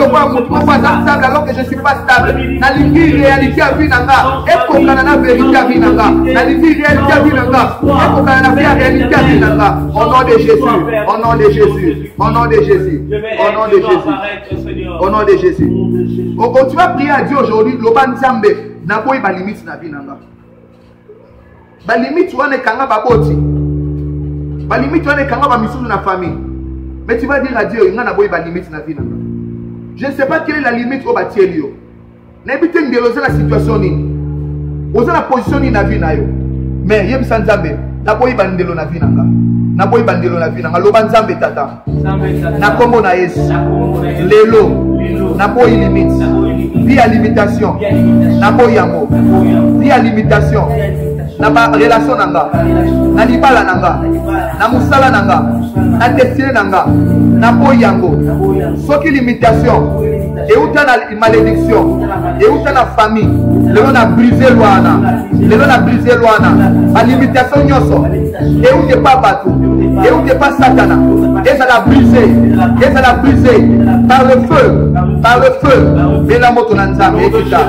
alors que je ne suis pas stable. N'a l'idée réalité à Vinanga, et pour la vérité à Vinanga, n'a l'idée réalité à Vinanga, et pour la réalité à Vinanga. Au nom de Jésus, au nom de Jésus, au nom de Jésus, au nom de Jésus, au nom de Jésus. Tu vas prier à Dieu aujourd'hui, Loban Nzambe. Na boy ba limite na vie nanga. Ba limite wana kanga ba boti. Ba limite wana kanga ba misusu na famille. Mais tu vas dire à Dieu, nga na boy ba limite na vie nanga. Je ne sais pas quelle est la limite au batielio. Na ebite ngeloza la situation ni. Oza la position ni na vie na yo. Mais yem sanzambe, na boy ba ndelo na vie nanga. Na boy ba ndelo na vie nanga. Loba Nzambe Tata. Na kombo na Yesu. Lelo. Na boy limite. Vie à limitation. Na boy yango. Vie à limitation. Na ba relation nanga. Na libala nanga. Na musala nanga. Na destiné nanga. Na boy yango. Soki limitation. Et où t'as la malédiction. Et où t'as la famille. Le on a brisé l'ouana. Le on a brisé l'ouana. La limitation nyoso. Et où t'es pas bateau. Et où t'es pas satana. Et ça l'a brisé. Et ça l'a brisé. Par le feu. Par le feu. Et la moto nanza. Et tout ça.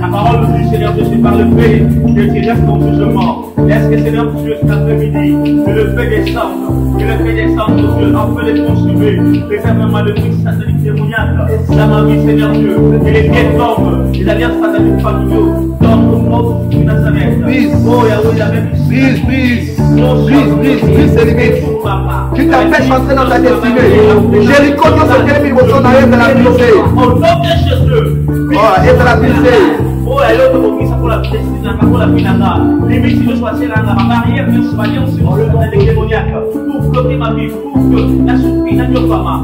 La parole du Seigneur Dieu, c'est par le fait que tu restes ton jugement. Est-ce que Seigneur Dieu, cet après-midi, que le feu descende, que le feu descende, Dieu, afin de consumer les événements de vie satanique démoniaque dans ma vie, Seigneur Dieu, que les pieds tombent, les alliances sataniques familiaux tombent au nom de Nazareth. Oh Yahweh, brise ces limites qui t'empêchent d'entrer dans ta destinée. Jéricho, Dieu, ce qu'elle est dans la brisée. Au nom de Jésus, oh, et de la brisée. Oh, elle est au pour la destinée, pour la finale. Limite, je choisis la barrière, je choisis sur le monde des démoniaques pour bloquer ma vie, pour que la souffrance n'a pas ma.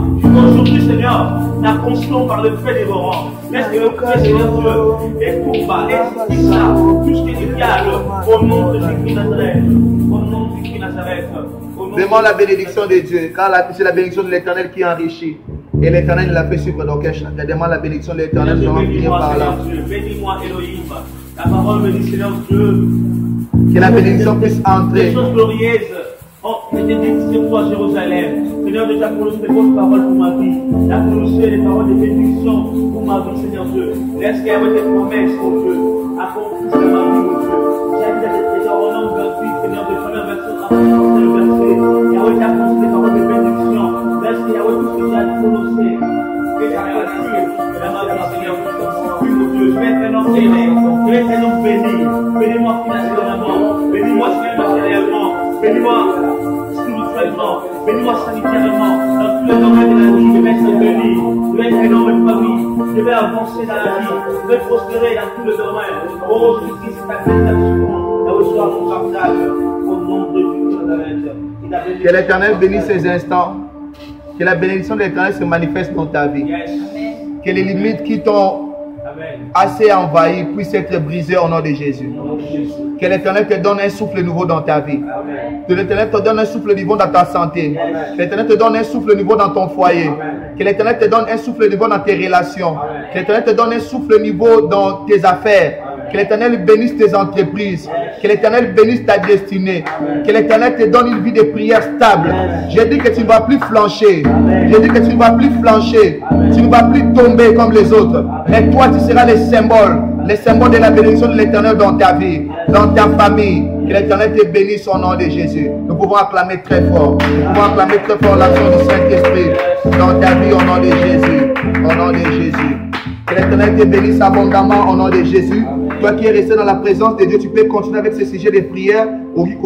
Aujourd'hui, Seigneur, la conscience par le feu dévorant. Laisse que le feu, Seigneur Dieu, et combat, et ça, tout ce qui est diable, au nom de Jésus Nazareth. Au nom de Jésus Nazareth. Demande la bénédiction de Dieu, car c'est la bénédiction de l'Éternel qui enrichit. Et l'Éternel l'a fait suivre dans Kesha. Demande la bénédiction de l'Éternel, nous allons finir par là. Bénis-moi, Elohim. La parole me dit, Seigneur Dieu, que la bénédiction puisse entrer. Des choses glorieuses. Oh, mettez sur toi, Jérusalem. Seigneur Dieu, tu as prononcé des bonnes paroles pour ma vie. Tu as prononcé des paroles de bénédiction pour ma vie, Seigneur Dieu. Laisse qu'il y ait des promesses, mon Dieu. Accomplisse ma vie, mon Dieu. J'ai dit des trésors au nom de la vie, Seigneur Dieu. Première verset, après le verset. Yahweh, tu as prononcé des paroles de bénédiction. Laisse qu'il y ait tout ce que tu as prononcé. Que ça réussisse. La main de la Seigneur, oui, mon Dieu. Je vais être un homme aimé. Je vais être un homme béni. Bénis-moi financièrement. Bénis-moi matériellement. Bénis-moi spirituellement, bénis-moi sanitairement, dans tous les domaines de la vie, je vais être béni. Je vais être dans ma famille. Je vais avancer dans la vie. Je vais prospérer dans tout le domaine. Oh, Jésus, c'est ta bénédiction. Et reçois mon partage au nom de Jésus de Nazareth. Que l'Éternel bénisse ces instants. Que la bénédiction de l'Éternel se manifeste dans ta vie. Yes. Que les limites qui t'ont Amen. assez envahi puissent être brisées au nom de Jésus. Au nom de Jésus. Que l'Éternel te donne un souffle nouveau dans ta vie. Amen. Que l'Éternel te donne un souffle nouveau dans ta santé. Que l'Éternel te donne un souffle nouveau dans ton foyer. Que l'Éternel te donne un souffle nouveau dans tes relations. Que l'Éternel te donne un souffle nouveau dans tes affaires. Que l'Éternel bénisse tes entreprises. Que l'Éternel bénisse ta destinée. Que l'Éternel te donne une vie de prière stable. J'ai dit que tu ne vas plus flancher. J'ai dit que tu ne vas plus flancher. Tu ne vas plus tomber comme les autres. Mais toi, tu seras les symboles de la bénédiction de l'Éternel dans ta vie, dans ta famille. Que l'Éternel te bénisse au nom de Jésus. Nous pouvons acclamer très fort. Nous pouvons acclamer très fort l'action du Saint-Esprit dans ta vie au nom de Jésus. Au nom de Jésus. Que l'Éternel te bénisse abondamment au nom de Jésus. Toi qui es resté dans la présence de Dieu, tu peux continuer avec ce sujet de prière. Tu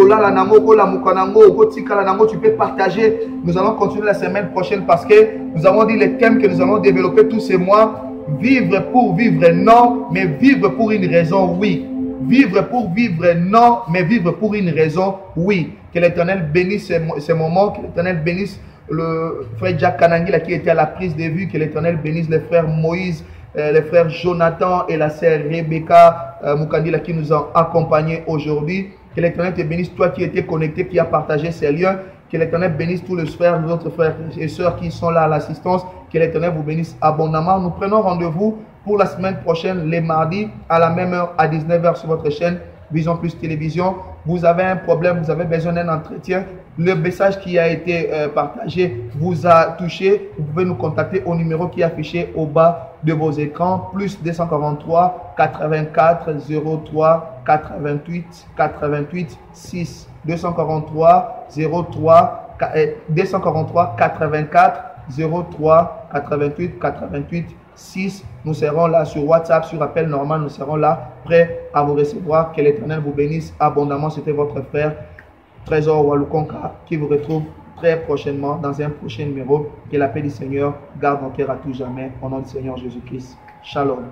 peux partager. Nous allons continuer la semaine prochaine parce que nous avons dit les thèmes que nous allons développer tous ces mois. Vivre pour vivre, non, mais vivre pour une raison, oui. Vivre pour vivre, non, mais vivre pour une raison, oui. Que l'Éternel bénisse ces moments, que l'Éternel bénisse le frère Jack Kanangi qui était à la prise de vue, que l'Éternel bénisse les frères Moïse, les frères Jonathan et la sœur Rebecca Mukandi qui nous ont accompagnés aujourd'hui. Que l'Éternel te bénisse, toi qui étais connecté, qui a partagé ces liens. Que l'Éternel bénisse tous les frères, nos autres frères et sœurs qui sont là à l'assistance. Que l'Éternel vous bénisse abondamment. Nous prenons rendez-vous pour la semaine prochaine, les mardis, à la même heure, à 19 h sur votre chaîne Vision Plus Télévision. Vous avez un problème, vous avez besoin d'un entretien. Le message qui a été partagé vous a touché. Vous pouvez nous contacter au numéro qui est affiché au bas de vos écrans. Plus 243 84 03 88 88 6. 243 03 243 84 03 88 88 6. Nous serons là sur WhatsApp, sur appel normal. Nous serons là prêts à vous recevoir. Que l'Éternel vous bénisse abondamment. C'était votre frère Trésor Walukonka qui vous retrouve très prochainement dans un prochain numéro. Que la paix du Seigneur garde nos cœurs à tout jamais. Au nom du Seigneur Jésus-Christ. Shalom.